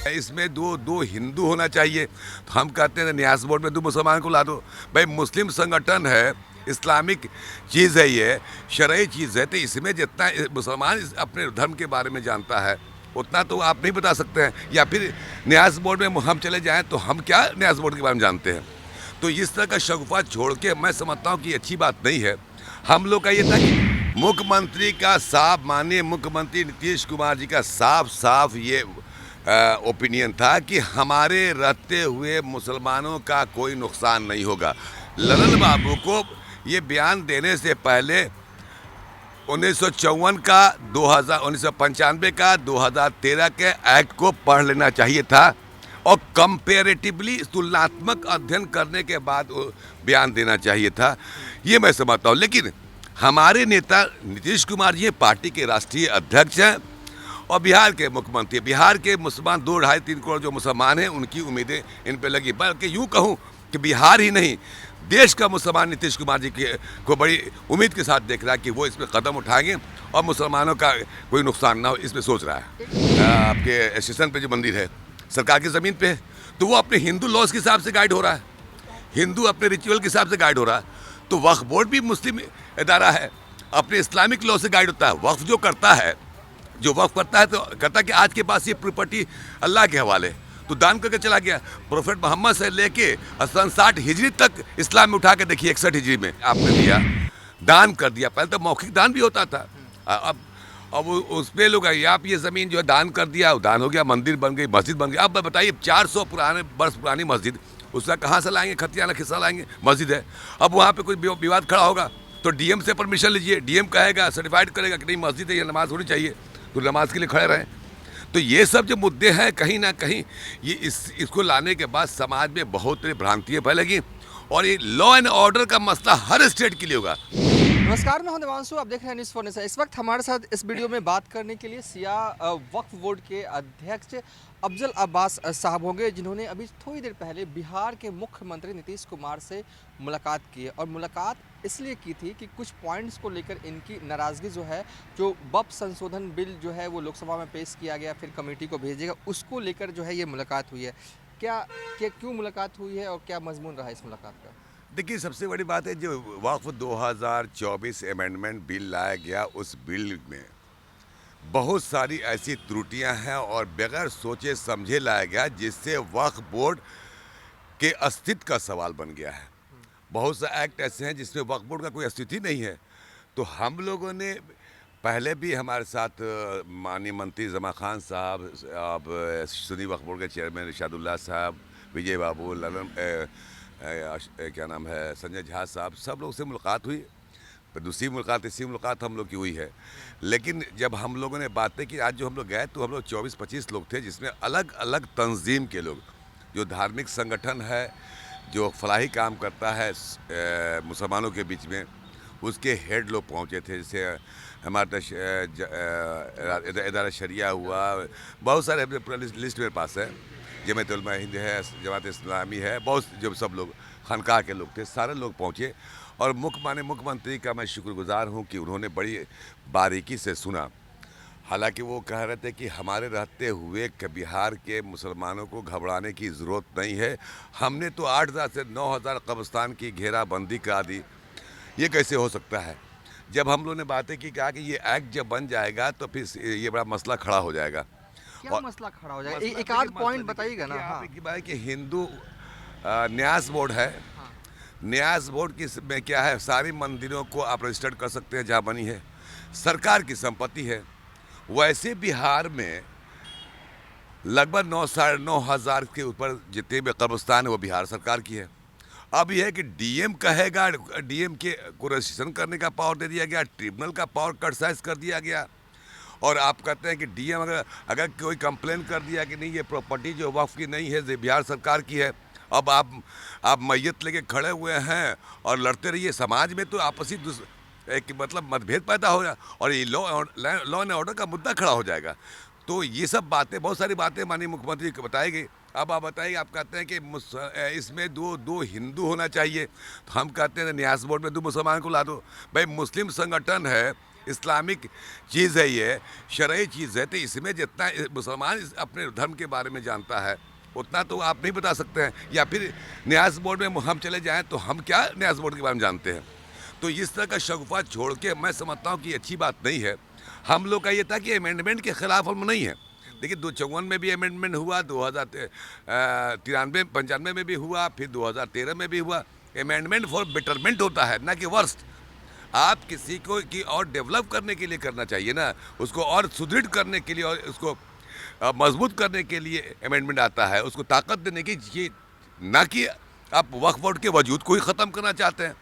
इसमें दो दो हिंदू होना चाहिए, तो हम कहते हैं न्यास बोर्ड में 2 मुसलमान को ला दो। भाई मुस्लिम संगठन है, इस्लामिक चीज़ है, ये शरई चीज़ है, तो इसमें जितना मुसलमान अपने धर्म के बारे में जानता है उतना तो आप नहीं बता सकते हैं। या फिर न्यास बोर्ड में हम चले जाएं तो हम क्या न्यास बोर्ड के बारे में जानते हैं। तो इस तरह का शगुफा छोड़ के मैं समझता हूँ कि अच्छी बात नहीं है। हम लोग का ये था कि मुख्यमंत्री का साफ, माननीय मुख्यमंत्री नीतीश कुमार जी का साफ साफ ये ओपिनियन था कि हमारे रहते हुए मुसलमानों का कोई नुकसान नहीं होगा। ललन बाबू को ये बयान देने से पहले 1954 का 1995 का 2013 के एक्ट को पढ़ लेना चाहिए था और कंपेरेटिवली तुलनात्मक अध्ययन करने के बाद बयान देना चाहिए था, ये मैं समझता हूँ। लेकिन हमारे नेता नीतीश कुमार जी पार्टी के राष्ट्रीय अध्यक्ष हैं और बिहार के मुख्यमंत्री। बिहार के मुसलमान 2-2.5-3 करोड़ जो मुसलमान हैं उनकी उम्मीदें इन पे लगी, बल्कि यूँ कहूँ कि बिहार ही नहीं देश का मुसलमान नीतीश कुमार जी को बड़ी उम्मीद के साथ देख रहा है कि वो इस पर कदम उठाएंगे और मुसलमानों का कोई नुकसान ना हो, इसमें सोच रहा है। आपके स्टेशन पे जो मंदिर है सरकार की ज़मीन पे है, तो वो अपने हिंदू लॉज के हिसाब से गाइड हो रहा है, हिंदू अपने रिचुअल के हिसाब से गाइड हो रहा है। तो वक्फ बोर्ड भी मुस्लिम इदारा है, अपने इस्लामिक लॉ से गाइड होता है। वक्फ जो करता है, जो वक्फ करता है तो कहता है कि आज के पास ये प्रॉपर्टी अल्लाह के हवाले, तो दान करके चला गया। प्रोफेट मोहम्मद से लेके 60 हिजरी तक इस्लाम में उठा के देखिए, 61 हिजरी में आपने दिया, दान कर दिया। पहले तो मौखिक दान भी होता था, अब उस पर लोग आप ये ज़मीन जो है दान कर दिया, दान हो गया, मंदिर बन गई, मस्जिद बन गई। अब बताइए 400 वर्ष पुरानी मस्जिद, उसका कहाँ से लाएंगे, खतियाना खिस्सा लाएंगे, मस्जिद है। अब वहाँ पे कोई विवाद खड़ा होगा तो डीएम से परमिशन लीजिए, डीएम कहेगा, सर्टिफाइड करेगा कि नहीं मस्जिद है, ये नमाज होनी चाहिए, तो नमाज के लिए खड़े रहें। तो ये सब जो मुद्दे हैं कहीं ना कहीं ये इसको लाने के बाद समाज में बहुत सारी भ्रांतियाँ फैलेगी और ये लॉ एंड ऑर्डर का मसला हर स्टेट के लिए होगा। नमस्कार, मैं हूं देवांशु, आप देख रहे हैं न्यूज़ 4 नेशन। इस वक्त हमारे साथ इस वीडियो में बात करने के लिए सिया वक्फ बोर्ड के अध्यक्ष अफजल अब्बास साहब होंगे, जिन्होंने अभी थोड़ी देर पहले बिहार के मुख्यमंत्री नीतीश कुमार से मुलाकात की है। और मुलाकात इसलिए की थी कि कुछ पॉइंट्स को लेकर इनकी नाराज़गी जो है, जो वक्फ संशोधन बिल जो है वो लोकसभा में पेश किया गया, फिर कमेटी को भेजेगा, उसको लेकर जो है ये मुलाकात हुई है। क्यों मुलाकात हुई है और क्या मजमून रहा इस मुलाकात का? देखिए, सबसे बड़ी बात है जो वक्फ 2024 अमेंडमेंट बिल लाया गया, उस बिल में बहुत सारी ऐसी त्रुटियां हैं और बगैर सोचे समझे लाया गया, जिससे वक्फ बोर्ड के अस्तित्व का सवाल बन गया है। बहुत से एक्ट ऐसे हैं जिसमें वक्फ बोर्ड का कोई अस्तित्व ही नहीं है। तो हम लोगों ने पहले भी हमारे साथ माननीय मंत्री जमा खान साहब, अब सुन्नी वक्फ बोर्ड के चेयरमैन इरशादुल्लाह साहब, विजय बाबू, ललन क्या नाम है, संजय झा साहब, सब लोग से मुलाकात हुई। पर दूसरी मुलाकात, तीसरी मुलाकात हम लोग की हुई है। लेकिन जब हम लोगों ने बातें की, आज जो हम लोग गए तो हम लोग 24-25 लोग थे, जिसमें अलग अलग तंजीम के लोग, जो धार्मिक संगठन है, जो फलाही काम करता है मुसलमानों के बीच में, उसके हेड लोग पहुँचे थे। जैसे हमारा इदारा शरिया हुआ, बहुत सारे लिस्ट मेरे पास है, जमात उलमा हिंद है, जमात इस्लामी है, बहुत जो सब लोग खानकाह के लोग थे, सारे लोग पहुँचे। और मुख्यमंत्री का मैं शुक्रगुजार हूँ कि उन्होंने बड़ी बारीकी से सुना। हालांकि वो कह रहे थे कि हमारे रहते हुए बिहार के मुसलमानों को घबराने की ज़रूरत नहीं है, हमने तो 8,000 से 9,000 कब्रिस्तान की घेराबंदी करा दी, ये कैसे हो सकता है। जब हम लोगों ने बातें की, कहा कि ये एक्ट जब बन जाएगा तो फिर ये बड़ा मसला खड़ा हो जाएगा। क्या मसला खड़ा हो जाएगा? एक आध पॉइंट बताइएगा ना। हाँ। कि हिंदू न्यास बोर्ड है, हाँ। न्यास बोर्ड की में क्या है, सारी मंदिरों को आप रजिस्टर्ड कर सकते हैं जहाँ बनी है, सरकार की संपत्ति है। वैसे बिहार में लगभग 9-9,500 के ऊपर जितने भी कब्रिस्तान है वो बिहार सरकार की है। अब यह है कि डीएम कहेगा, डीएम के को रजिस्ट्रेशन करने का पावर दे दिया गया, ट्रिब्यूनल का पावर कटसाइज कर दिया गया। और आप कहते हैं कि डीएम अगर कोई कंप्लेन कर दिया कि नहीं ये प्रॉपर्टी जो वक्फ की नहीं है, ये बिहार सरकार की है, अब आप मैयत लेके खड़े हुए हैं और लड़ते रहिए। समाज में तो आपसी एक मतलब मतभेद पैदा हो जाए और ये लॉ एंड ऑर्डर का मुद्दा खड़ा हो जाएगा। तो ये सब बातें, बहुत सारी बातें माननीय मुख्यमंत्री को बताई गई। अब आप बताइए, आप कहते हैं कि इसमें दो हिंदू होना चाहिए, तो हम कहते हैं न्यास बोर्ड में 2 मुसलमान को ला दो। भाई मुस्लिम संगठन है, इस्लामिक चीज़ है, ये शरई चीज़ है। तो इसमें जितना मुसलमान अपने धर्म के बारे में जानता है उतना तो आप नहीं बता सकते हैं। या फिर न्यास बोर्ड में हम चले जाएं तो हम क्या न्यास बोर्ड के बारे में जानते हैं। तो इस तरह का शगुफा छोड़ के मैं समझता हूँ कि अच्छी बात नहीं है। हम लोग का ये था कि अमेंडमेंट के ख़िलाफ़ हम नहीं है। देखिए 254 में भी अमेंडमेंट हुआ, 1993-95 में भी हुआ, फिर 2013 में भी हुआ। अमेंडमेंट फॉर बेटरमेंट होता है, ना कि वर्स्ट। आप किसी को की और डेवलप करने के लिए करना चाहिए ना, उसको और सुदृढ़ करने के लिए और उसको मजबूत करने के लिए अमेंडमेंट आता है, उसको ताकत देने की ये, ना कि आप वक्फ बोर्ड के वजूद को ही ख़त्म करना चाहते हैं।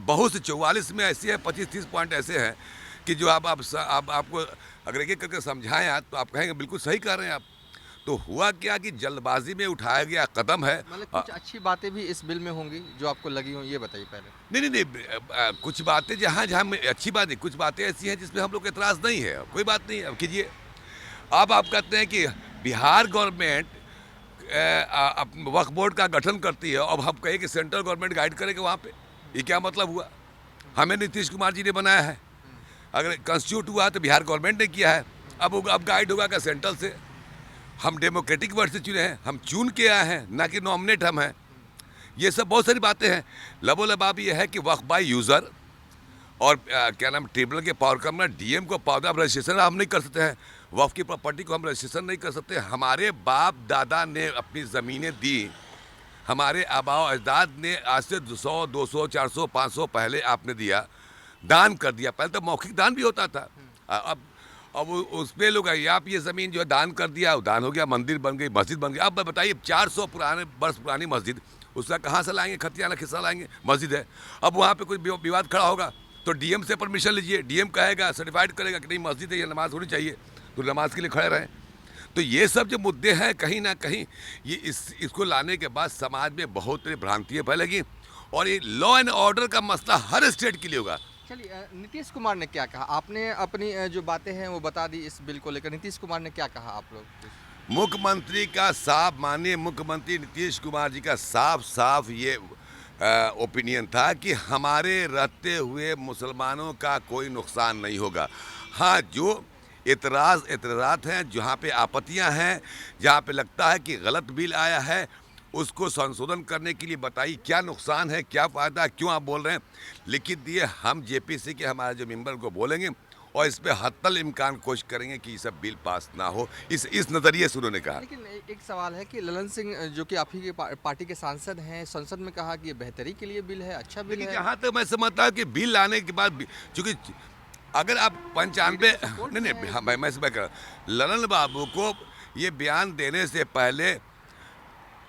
बहुत से 44 में ऐसे हैं, 25-30 पॉइंट ऐसे हैं कि जो आपको अगर एक एक करके समझाएं आप तो आप कहेंगे बिल्कुल सही कर रहे हैं आप। तो हुआ क्या कि जल्दबाजी में उठाया गया कदम है। मतलब कुछ अच्छी बातें भी इस बिल में होंगी जो आपको लगी हो, ये बताइए पहले। नहीं, कुछ बातें जहाँ जहाँ अच्छी बात है, कुछ बातें ऐसी हैं जिसमें हम लोग को एतराज़ नहीं है, कोई बात नहीं है, कीजिए। अब आप कहते हैं कि बिहार गवर्नमेंट वक्फ बोर्ड का गठन करती है, अब हम कहें कि सेंट्रल गवर्नमेंट गाइड करेगा वहाँ पे, ये क्या मतलब हुआ? हमें नीतीश कुमार जी ने बनाया है, अगर कंस्टिट्यूट हुआ तो बिहार गवर्नमेंट ने किया है, अब गाइड होगा क्या सेंट्रल से? हम डेमोक्रेटिक वर्ड से चुने हैं, हम चुन के आए हैं, ना कि नॉमिनेट हम हैं। ये सब बहुत सारी बातें हैं। लबोलबाब ये है कि वक्फ बाय यूज़र और क्या नाम ट्रिब्यूनल के पावर कम ना, डीएम को पावर आप रजिस्ट्रेशन हम नहीं कर सकते हैं, वक्फ की प्रॉपर्टी को हम रजिस्ट्रेशन नहीं कर सकते। हमारे बाप दादा ने अपनी ज़मीनें दी, हमारे आबा अजदाद ने आज से 100, 200, 400, 500 पहले आपने दिया, दान कर दिया। पहले तो मौखिक दान भी होता था, अब उस पर लोग आप ये ज़मीन जो है दान कर दिया, दान हो गया, मंदिर बन गई, मस्जिद बन गई। अब बताइए 400 वर्ष पुरानी मस्जिद, उसका कहाँ से लाएंगे? खतियाना खिस्सा लाएंगे, मस्जिद है। अब वहाँ पे कोई विवाद खड़ा होगा तो डीएम से परमिशन लीजिए, डीएम कहेगा, सर्टिफाइड करेगा कि नहीं मस्जिद है, ये नमाज़ होनी चाहिए, तो नमाज के लिए खड़े रहें। तो ये सब जो मुद्दे हैं कहीं ना कहीं ये इसको लाने के बाद समाज में बहुत सारी भ्रांतियाँ फैलेगी और ये लॉ एंड ऑर्डर का मसला हर स्टेट के लिए होगा। चलिए, नीतीश कुमार ने क्या कहा? आपने अपनी जो बातें हैं वो बता दी इस बिल को लेकर। नीतीश कुमार ने क्या कहा आप लोग? मुख्यमंत्री का साफ, माननीय मुख्यमंत्री नीतीश कुमार जी का साफ साफ ये ओपिनियन था कि हमारे रहते हुए मुसलमानों का कोई नुकसान नहीं होगा। हाँ, जो एतराज़ हैं, जहाँ पे आपत्तियाँ हैं, जहाँ पे लगता है कि गलत बिल आया है, उसको संशोधन करने के लिए बताइए क्या नुकसान है, क्या फ़ायदा, क्यों आप बोल रहे हैं, लिखित दिए। हम जेपीसी के हमारे जो मेंबर को बोलेंगे और इस पे हत्तल इम्कान कोशिश करेंगे कि ये सब बिल पास ना हो। इस नज़रिए से उन्होंने कहा। लेकिन एक सवाल है कि ललन सिंह जो कि आप ही के पार्टी के सांसद हैं, संसद में कहा कि ये बेहतरी के लिए बिल है, अच्छा बिल है। जहाँ तक मैं समझता हूँ कि बिल लाने के बाद, चूँकि अगर आप 95 नहीं हाँ मैं कर ललन बाबू को ये बयान देने से पहले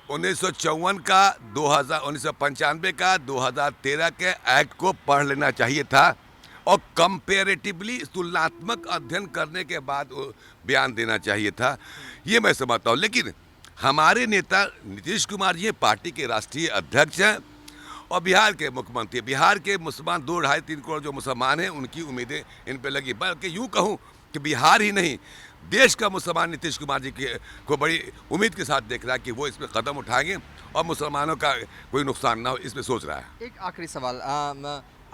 1954 का 1995 का 2013 के एक्ट को पढ़ लेना चाहिए था और कंपेरेटिवली तुलनात्मक अध्ययन करने के बाद बयान देना चाहिए था, ये मैं समझता हूँ। लेकिन हमारे नेता नीतीश कुमार जी पार्टी के राष्ट्रीय अध्यक्ष हैं और बिहार के मुख्यमंत्री। बिहार के मुसलमान 2-2.5-3 करोड़ जो मुसलमान हैं, उनकी उम्मीदें इन पे लगी। बल्कि यूँ कहूँ कि बिहार ही नहीं, देश का मुसलमान नीतीश कुमार जी को बड़ी उम्मीद के साथ देख रहा है कि वो इस पर कदम उठाएंगे और मुसलमानों का कोई नुकसान ना हो, इस पर सोच रहा है। एक आखिरी सवाल,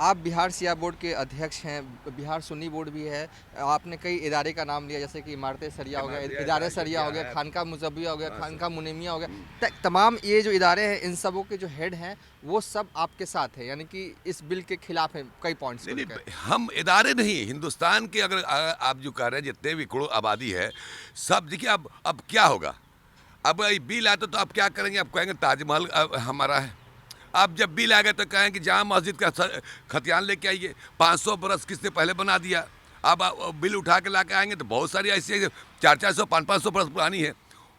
आप बिहार सिया बोर्ड के अध्यक्ष हैं, बिहार सुन्नी बोर्ड भी है, आपने कई इदारे का नाम लिया जैसे कि इमारत सरिया हो गया, इदारे सरिया हो गया, खानका मुजब्बिया हो गया, खानका मुनीमिया हो गया, तमाम ये जो इदारे हैं इन सबों के जो हेड हैं वो सब आपके साथ है, यानी कि इस बिल के खिलाफ है कई पॉइंट्स। नहीं, हम इदारे नहीं, हिंदुस्तान के अगर आप जो कह रहे हैं जितने भी करोड़ आबादी है सब, देखिए अब क्या होगा। अब बिल आता तो आप क्या करेंगे? आप कहेंगे ताजमहल हमारा है। अब जब बिल आएगा तो कहें कि जहाँ मस्जिद का खतियान लेके आइए, 500 बरस किसने पहले बना दिया। अब बिल उठा के ला के आएंगे तो बहुत सारी ऐसी 400-400, 500 बरस पुरानी है,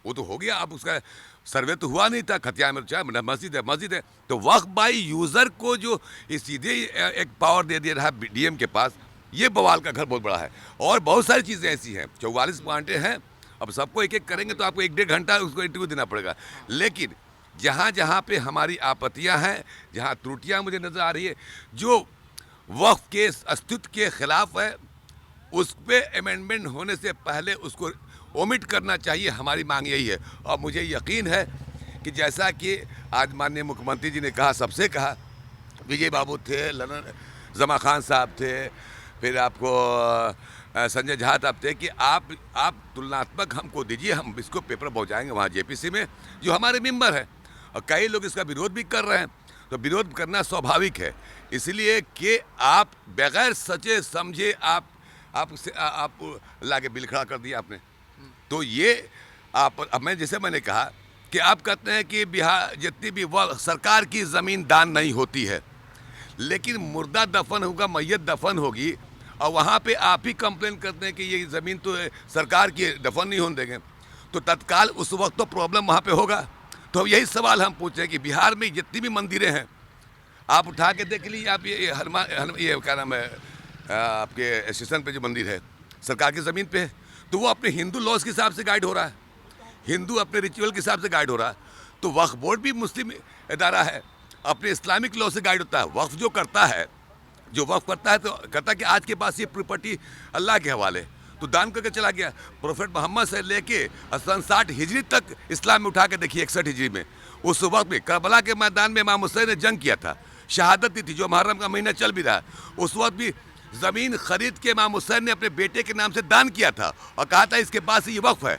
वो तो हो गया। अब उसका सर्वे तो हुआ नहीं था, खतियान में चाहे मस्जिद है। तो वक्फ बाय यूज़र को जो सीधे एक पावर दे दिया रहा है डीएम के पास, ये बवाल का घर बहुत बड़ा है। और बहुत सारी चीज़ें ऐसी हैं, 44 पॉइंटें हैं। अब सबको एक एक करेंगे तो आपको 1-1.5 घंटा उसको इंटरव्यू देना पड़ेगा। लेकिन जहाँ जहाँ पे हमारी आपत्तियाँ हैं, जहाँ त्रुटियाँ मुझे नज़र आ रही है, जो वक्फ के अस्तित्व के ख़िलाफ़ है, उस पर अमेंडमेंट होने से पहले उसको ओमिट करना चाहिए। हमारी मांग यही है और मुझे यकीन है कि जैसा कि आज माननीय मुख्यमंत्री जी ने कहा, सबसे कहा, विजय बाबू थे, ललन जमा खान साहब थे, फिर आपको संजय झा साहब थे कि आप तुलनात्मक हमको दीजिए, हम इसको पेपर पहुंचाएंगे वहाँ जेपीसी में, जो हमारे मेंबर है। और कई लोग इसका विरोध भी कर रहे हैं, तो विरोध करना स्वाभाविक है, इसलिए कि आप बगैर सचे समझे आप लाके बिल खड़ा कर दिया आपने। तो ये अब मैंने कहा कि आप कहते हैं कि बिहार जितनी भी वह सरकार की ज़मीन दान नहीं होती है, लेकिन मुर्दा दफन होगा, मैयत दफन होगी, और वहाँ पे आप ही कंप्लेन करते हैं कि ये ज़मीन तो सरकार की दफन नहीं होने देंगे, तो तत्काल उस वक्त तो प्रॉब्लम वहाँ पे होगा। तो यही सवाल हम पूछें कि बिहार में जितनी भी मंदिरें हैं, आप उठा के देख लीजिए, आप ये हनुमान ये क्या नाम है आपके स्टेशन पे जो मंदिर है सरकार की ज़मीन पे है, तो वो अपने हिंदू लॉज के हिसाब से गाइड हो रहा है, हिंदू अपने रिचुअल के हिसाब से गाइड हो रहा है। तो वक्फ बोर्ड भी मुस्लिम इदारा है, अपने इस्लामिक लॉ से गाइड होता है। वक्फ जो करता है तो कहता है कि आज के पास ये प्रॉपर्टी अल्लाह के हवाले, तो दान करके चला गया। प्रोफेट मोहम्मद से लेके 60 हिजरी तक इस्लाम में उठा के देखिए, 61 हिजरी में, उस वक्त में करबला के मैदान में इमाम हुसैन ने जंग किया था, शहादत दी थी, जो मुहर्रम का महीना चल भी रहा है। उस वक्त भी ज़मीन खरीद के इमाम हुसैन ने अपने बेटे के नाम से दान किया था और कहा था इसके पास ये वक्फ है।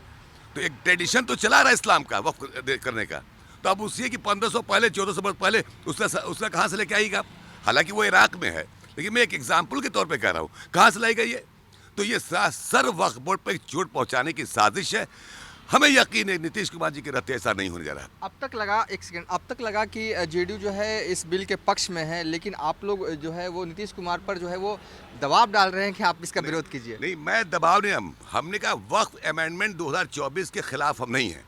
तो एक ट्रेडिशन तो चला रहा है इस्लाम का वक्फ करने का। तो अब उसी कि 1500 पहले 1400 वर्ष पहले उसका कहाँ से लेके आएगा? हालांकि वो इराक में है, लेकिन मैं एक एग्जाम्पल के तौर पे कह रहा हूँ, कहाँ से लाएगा ये? तो ये सर वक्फ बोर्ड पर चोट पहुँचाने की साजिश है। हमें यकीन है नीतीश कुमार जी के रहते ऐसा नहीं होने जा रहा। अब तक लगा, एक सेकंड, अब तक लगा कि जेडीयू जो है इस बिल के पक्ष में है, लेकिन आप लोग जो है वो नीतीश कुमार पर जो है वो दबाव डाल रहे हैं कि आप इसका विरोध कीजिए। नहीं, मैं दबाव नहीं, हमने कहा वक्फ अमेंडमेंट 2024 के खिलाफ हम नहीं हैं,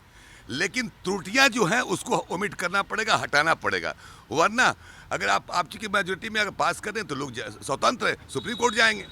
लेकिन त्रुटियां जो हैं उसको ओमिट करना पड़ेगा, हटाना पड़ेगा। वरना अगर आप चूंकि मेजोरिटी में अगर पास करें तो लोग स्वतंत्र है, सुप्रीम कोर्ट जाएंगे।